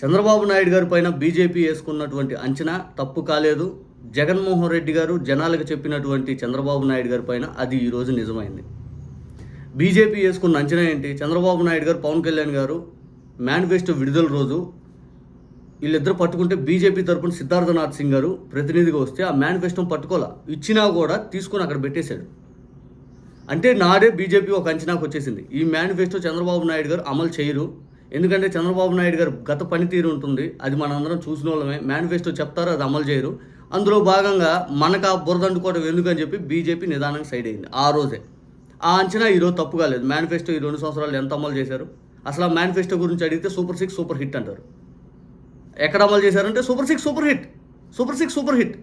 చంద్రబాబు నాయుడు గారి పైన బీజేపీ వేసుకున్నటువంటి అంచనా తప్పు కాలేదు. జగన్మోహన్ రెడ్డి గారు జనాలకు చెప్పినటువంటి చంద్రబాబు నాయుడు గారి పైన అది ఈరోజు నిజమైంది. బీజేపీ వేసుకున్న అంచనా ఏంటి? చంద్రబాబు నాయుడు గారు, పవన్ కళ్యాణ్ గారు మేనిఫెస్టో విడుదల రోజు వీళ్ళిద్దరు పట్టుకుంటే బీజేపీ తరపున సిద్ధార్థనాథ్ సింగ్ గారు ప్రతినిధిగా వస్తే ఆ మేనిఫెస్టో పట్టుకోలే, ఇచ్చినా కూడా తీసుకొని అక్కడ పెట్టేశాడు. అంటే నాడే బీజేపీ ఒక అంచనాకు వచ్చేసింది, ఈ మేనిఫెస్టో చంద్రబాబు నాయుడు గారు అమలు చేయరు. ఎందుకంటే చంద్రబాబు నాయుడు గారు గత పనితీరు ఉంటుంది, అది మనందరం చూసిన వాళ్ళమే. మేనిఫెస్టో చెప్తారు, అది అమలు చేయరు. అందులో భాగంగా మనకు ఆ బురదండుకోవడం ఎందుకని చెప్పి బీజేపీ నిదానంగా సైడ్ అయింది ఆ రోజే. ఆ అంచనా ఈరోజు తప్పు కాలేదు. మేనిఫెస్టో ఈ 2 సంవత్సరాలు ఎంత అమలు చేశారు? అసలు ఆ మేనిఫెస్టో గురించి అడిగితే సూపర్ 6 సూపర్ హిట్ అంటారు. ఎక్కడ అమలు చేశారంటే super 6 super hit, super 6 super hit.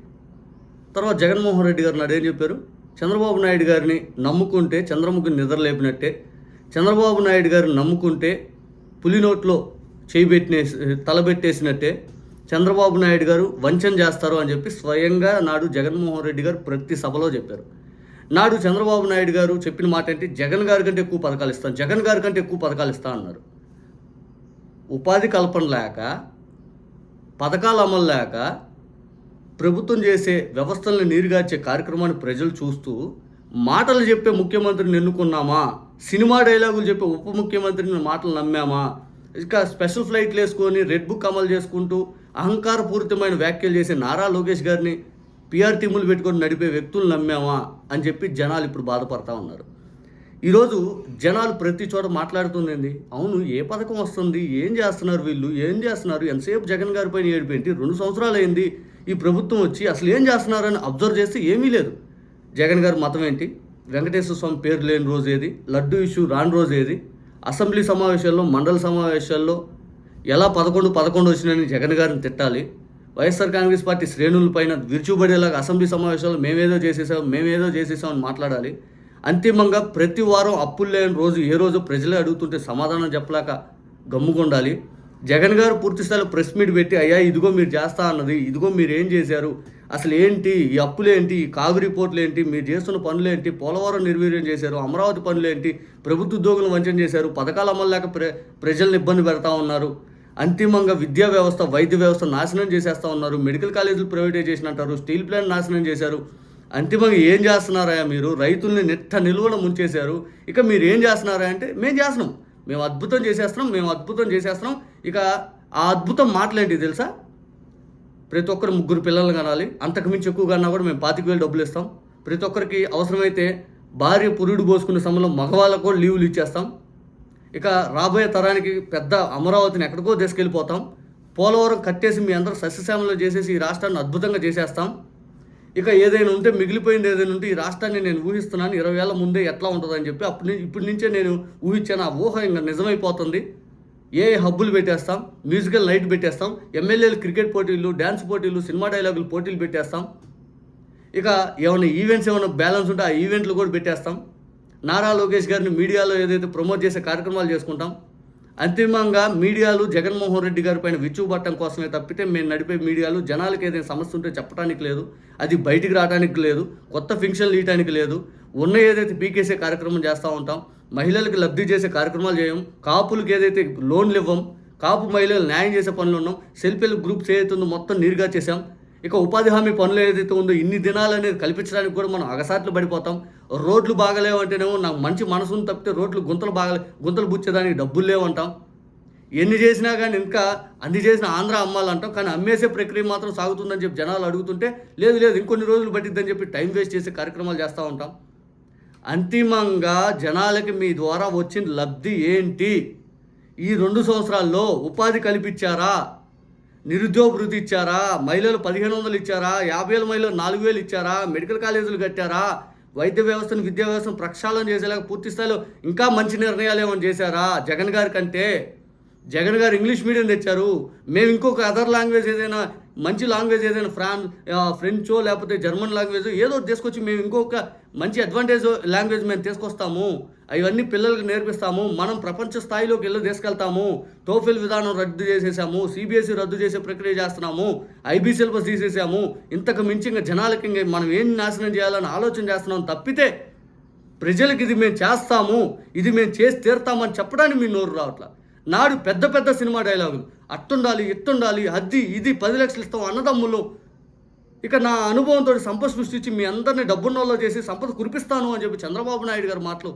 తర్వాత జగన్మోహన్ రెడ్డి గారు నాడు ఏం చెప్పారు? చంద్రబాబు నాయుడు గారిని నమ్ముకుంటే చంద్రముఖిని నిద్రలేపినట్టే, చంద్రబాబు నాయుడు గారిని నమ్ముకుంటే పులి నోట్లో తలబెట్టేసినట్టే చంద్రబాబు నాయుడు గారు వంచన చేస్తారు అని చెప్పి స్వయంగా నాడు జగన్మోహన్ రెడ్డి గారు ప్రతి సభలో చెప్పారు. నాడు చంద్రబాబు నాయుడు గారు చెప్పిన మాట ఏంటి? జగన్ గారి కంటే ఎక్కువ పథకాలు ఇస్తాను, జగన్ గారి కంటే ఎక్కువ పథకాలు ఇస్తా అన్నారు. ఉపాధి కల్పన లేక, పథకాలు అమలు లేక, ప్రభుత్వం చేసే వ్యవస్థలను నీరుగార్చే కార్యక్రమాన్ని ప్రజలు చూస్తూ మాటలు చెప్పే ముఖ్యమంత్రిని ఎన్నుకున్నామా, సినిమా డైలాగులు చెప్పే ఉప ముఖ్యమంత్రిని మాటలు నమ్మామా, ఇక స్పెషల్ ఫ్లైట్లు వేసుకొని రెడ్ బుక్ అమలు చేసుకుంటూ అహంకారపూరితమైన వ్యాఖ్యలు చేసే నారా లోకేష్ గారిని పిఆర్ టీములు పెట్టుకొని నడిపే వ్యక్తులు నమ్మామా అని చెప్పి జనాలు ఇప్పుడు బాధపడతా ఉన్నారు. ఈరోజు జనాలు ప్రతి చోట మాట్లాడుతుందండి, అవును ఏ పథకం వస్తుంది, ఏం చేస్తున్నారు వీళ్ళు, ఏం చేస్తున్నారు, ఎంతసేపు జగన్ గారి పైన ఏడిపోయింది, 2 సంవత్సరాలు అయింది ఈ ప్రభుత్వం వచ్చి, అసలు ఏం చేస్తున్నారని అబ్జర్వ్ చేస్తే ఏమీ లేదు. జగన్ గారి మతం ఏంటి? వెంకటేశ్వర స్వామి పేరు లేని రోజు ఏది? లడ్డు ఇష్యూ రాని రోజు ఏది? అసెంబ్లీ సమావేశాల్లో, మండల సమావేశాల్లో ఎలా 11 వచ్చినాయని జగన్ గారిని తిట్టాలి. వైఎస్ఆర్ కాంగ్రెస్ పార్టీ శ్రేణుల పైన విరుచుబడేలాగా అసెంబ్లీ సమావేశాల్లో మేమేదో చేసేసామని మాట్లాడాలి. అంతిమంగా ప్రతి వారం అప్పులు లేని రోజు ఏ రోజు ప్రజలే అడుగుతుంటే సమాధానం చెప్పలేక గమ్ముకుండాలి. జగన్ గారు పూర్తిస్థాయిలో ప్రెస్ మీట్ పెట్టి, అయ్యా ఇదిగో మీరు చేస్తా అన్నది, ఇదిగో మీరు ఏం చేశారు, అసలు ఏంటి ఈ అప్పులేంటి, ఈ కాగు రిపోర్ట్లు ఏంటి, మీరు చేస్తున్న పనులేంటి, పోలవరం నిర్వీర్యం చేశారు, అమరావతి పనులేంటి, ప్రభుత్వ ఉద్యోగులను వంచన చేశారు, పథకాలు అమలు లేక ప్రజలను ఇబ్బంది పెడతా ఉన్నారు, అంతిమంగా విద్యా వ్యవస్థ, వైద్య వ్యవస్థ నాశనం చేసేస్తూ ఉన్నారు, మెడికల్ కాలేజీలు ప్రైవేటైజేషన్ అంటారు, స్టీల్ ప్లాంట్ నాశనం చేశారు, అంతిమంగా ఏం చేస్తున్నారా మీరు? రైతుల్ని నిలువలో ముంచేశారు. ఇక మీరు ఏం చేస్తున్నారా అంటే మేము చేస్తున్నాం, మేము అద్భుతం చేసేస్తున్నాం. ఇక ఆ అద్భుతం మాటలేంటి తెలుసా? ప్రతి ఒక్కరు 3 పిల్లలు కనాలి, అంతకుమించి ఎక్కువ కన్నా కూడా మేము 25,000 డబ్బులు ఇస్తాం. ప్రతి ఒక్కరికి అవసరమైతే భార్య పురుడు పోసుకునే సమయంలో మగవాళ్ళకు కూడా లీవులు ఇచ్చేస్తాం. ఇక రాబోయే తరానికి పెద్ద అమరావతిని ఎక్కడికో తీసుకెళ్ళిపోతాం. పోలవరం కట్టేసి మీ అందరూ సస్యశ్యామలో చేసేసి ఈ రాష్ట్రాన్ని అద్భుతంగా చేసేస్తాం. ఇక ఏదైనా ఉంటే, మిగిలిపోయింది ఏదైనా ఉంటే ఈ రాష్ట్రాన్ని నేను ఊహిస్తున్నాను 20 ఏళ్ల ముందే ఎట్లా ఉంటుందని చెప్పి ఇప్పటి నుంచే నేను ఊహించాను. ఆ ఊహ ఇంకా నిజమైపోతుంది. ఏ హబ్బులు పెట్టేస్తాం, మ్యూజికల్ నైట్ పెట్టేస్తాం, ఎమ్మెల్యేలు క్రికెట్ పోటీలు, డ్యాన్స్ పోటీలు, సినిమా డైలాగులు పోటీలు పెట్టేస్తాం. ఇక ఏమైనా ఈవెంట్స్ ఏమైనా బ్యాలెన్స్ ఉంటే ఆ ఈవెంట్లు కూడా పెట్టేస్తాం. నారా లోకేష్ గారిని మీడియాలో ఏదైతే ప్రమోట్ చేసే కార్యక్రమాలు చేసుకుంటాం. అంతిమంగా మీడియాలు జగన్మోహన్ రెడ్డి గారి పైన విచ్చుపట్టడం కోసమే తప్పితే మేము నడిపే మీడియాలు జనాలకు ఏదైనా సమస్య ఉంటే చెప్పడానికి లేదు, అది బయటికి రావడానికి లేదు, కొత్త ఫింక్షన్లు ఇవ్వడానికి లేదు. ఉన్న ఏదైతే పీకేసే కార్యక్రమం చేస్తూ ఉంటాం, మహిళలకు లబ్ధి చేసే కార్యక్రమాలు చేయం, కాపులకు ఏదైతే లోన్లు ఇవ్వం, కాపు మహిళలు న్యాయం చేసే పనులు ఉన్నాం, సెల్ఫ్ హెల్ప్ గ్రూప్స్ ఏదైతే మొత్తం నీరుగా చేసాం. ఇక ఉపాధి హామీ పనులు ఏదైతే ఉందో ఇన్ని దినాలు అనేది కల్పించడానికి కూడా మనం అగసాట్లు పడిపోతాం. రోడ్లు బాగలేవంటేనేమో నాకు మంచి మనసును తప్పితే రోడ్లు గుంతలు బుచ్చేదానికి డబ్బులు లేవంటాం. ఎన్ని చేసినా కానీ ఇంకా అన్ని చేసిన ఆంధ్ర అమ్మాలంటాం, కానీ అమ్మేసే ప్రక్రియ మాత్రం సాగుతుందని చెప్పి జనాలు అడుగుతుంటే లేదు ఇంకొన్ని రోజులు పట్టిద్దని చెప్పి టైం వేస్ట్ చేసే కార్యక్రమాలు చేస్తూ ఉంటాం. అంతిమంగా జనాలకి మీ ద్వారా వచ్చిన లబ్ధి ఏంటి? ఈ 2 సంవత్సరాల్లో ఉపాధి కల్పించారా? నిరుద్యోగ వృత్తి ఇచ్చారా? మహిళలు 1500 ఇచ్చారా? 50,000 మహిళలు 4,000 ఇచ్చారా? మెడికల్ కాలేజీలు కట్టారా? వైద్య వ్యవస్థను, విద్యా వ్యవస్థను ప్రక్షాళన చేసేలాగా పూర్తి స్థాయిలో ఇంకా మంచి నిర్ణయాలు ఏమైనా చేశారా? జగన్ గారి కంటే జగన్ గారు ఇంగ్లీష్ మీడియం తెచ్చారు. మేము ఇంకొక అదర్ లాంగ్వేజ్ ఏదైనా, మంచి లాంగ్వేజ్ ఏదైనా ఫ్రెంచో లేకపోతే జర్మన్ లాంగ్వేజ్ ఏదో తీసుకొచ్చి మేము ఇంకొక మంచి అడ్వాంటేజ్ లాంగ్వేజ్ మేము తీసుకొస్తాము, అవన్నీ పిల్లలకు నేర్పిస్తాము, మనం ప్రపంచ స్థాయిలోకి తీసుకెళ్తాము. టోఫెల్ విధానం రద్దు చేసేసాము, సిబిఎస్ఈ రద్దు చేసే ప్రక్రియ చేస్తున్నాము, ఐబీ సిలబస్ తీసేసాము. ఇంతకు మించి ఇంకా జనాలకి ఇంకా మనం ఏం నాశనం చేయాలని ఆలోచన చేస్తున్నాం తప్పితే ప్రజలకు ఇది మేము చేస్తాము, ఇది మేము చేసి తీరుతామని చెప్పడానికి మీ నోరు రావట్లా. నాడు పెద్ద పెద్ద సినిమా డైలాగులు, అట్టుండాలి ఇట్టుండాలి, అది ఇది 10 లక్షలు ఇస్తాం అన్నదమ్ములు. ఇక నా అనుభవంతో సంపద సృష్టించి మీ అందరినీ డబ్బున్నోళ్ళలో చేసి సంపద కురిపిస్తాను అని చెప్పి చంద్రబాబు నాయుడు గారి మాటలు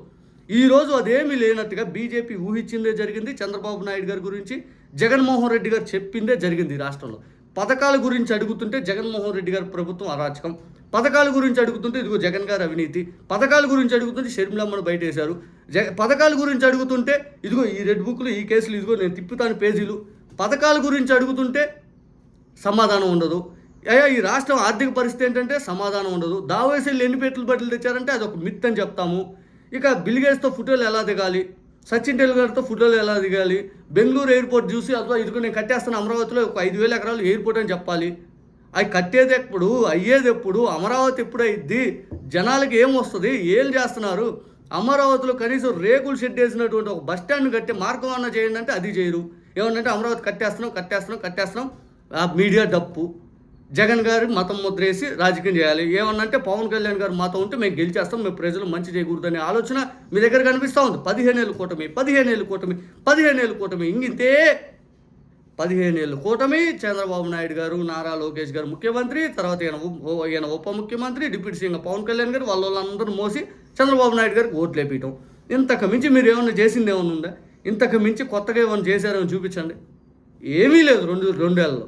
ఈరోజు అదేమీ లేనట్టుగా బీజేపీ ఊహించిందే జరిగింది. చంద్రబాబు నాయుడు గారి గురించి జగన్మోహన్ రెడ్డి గారు చెప్పిందే జరిగింది ఈ రాష్ట్రంలో. పథకాల గురించి అడుగుతుంటే జగన్మోహన్ రెడ్డి గారి ప్రభుత్వం అరాచకం, పథకాల గురించి అడుగుతుంటే ఇదిగో జగన్ గారు అవినీతి, పథకాల గురించి అడుగుతుంటే షర్మిలమ్మను బయటేశారు, పథకాల గురించి అడుగుతుంటే ఇదిగో ఈ రెడ్ బుక్లు ఈ కేసులు ఇదిగో నేను తిప్పుతాను పేజీలు, పథకాల గురించి అడుగుతుంటే సమాధానం ఉండదు. అయ్యా ఈ రాష్ట్రం ఆర్థిక పరిస్థితి ఏంటంటే సమాధానం ఉండదు. దావేసీలు ఎన్ని పెట్టుబడులు తెచ్చారంటే అది ఒక మిత్ అని చెప్తాము. ఇక బిల్గేట్స్తో ఫోటోలు ఎలా దిగాలి, సచిన్ టెండూల్కర్తో ఫోటోలు ఎలా దిగాలి, బెంగళూరు ఎయిర్పోర్ట్ చూసి అదో ఇదిగో నేను కట్టేస్తాను అమరావతిలో ఒక 5,000 ఎకరాలు ఎయిర్పోర్ట్ అని చెప్పాలి. అవి కట్టేది ఎప్పుడు, అయ్యేది ఎప్పుడు, అమరావతి ఎప్పుడు అయ్యిద్ది, జనాలకి ఏం వస్తుంది, ఏం చేస్తున్నారు, అమరావతిలో కనీసం రేకులు షెడ్ వేసినటువంటి ఒక బస్ స్టాండ్ కట్టి మార్గం అన్న చేయండి అంటే అది చేయరు. ఏమన్నంటే అమరావతి కట్టేస్తున్నాం ఆ మీడియా డప్పు. జగన్ గారు మతం ముద్రేసి రాజకీయం చేయాలి. ఏమన్నంటే పవన్ కళ్యాణ్ గారు మతం ఉంటే మేము గెలిచేస్తాం, మేము ప్రజలు మంచి చేయకూడదనే ఆలోచన మీ దగ్గర కనిపిస్తూ ఉంది. 15 ఏళ్ళు కూటమి ఇంతే 15 ఏళ్ళు కూటమి. చంద్రబాబు నాయుడు గారు, నారా లోకేష్ గారు ముఖ్యమంత్రి, తర్వాత ఈయన ఉప ముఖ్యమంత్రి, డిప్యూటీ సీఎం పవన్ కళ్యాణ్ గారు వాళ్ళందరూ మోసి చంద్రబాబు నాయుడు గారికి ఓట్లు వేపించడం. ఇంతకు మించి మీరు ఏమన్నా చేసింది ఏమన్నా ఉందా? ఇంతకు మించి కొత్తగా ఏమైనా చేశారేమో చూపించండి. ఏమీ లేదు రెండేళ్లలో.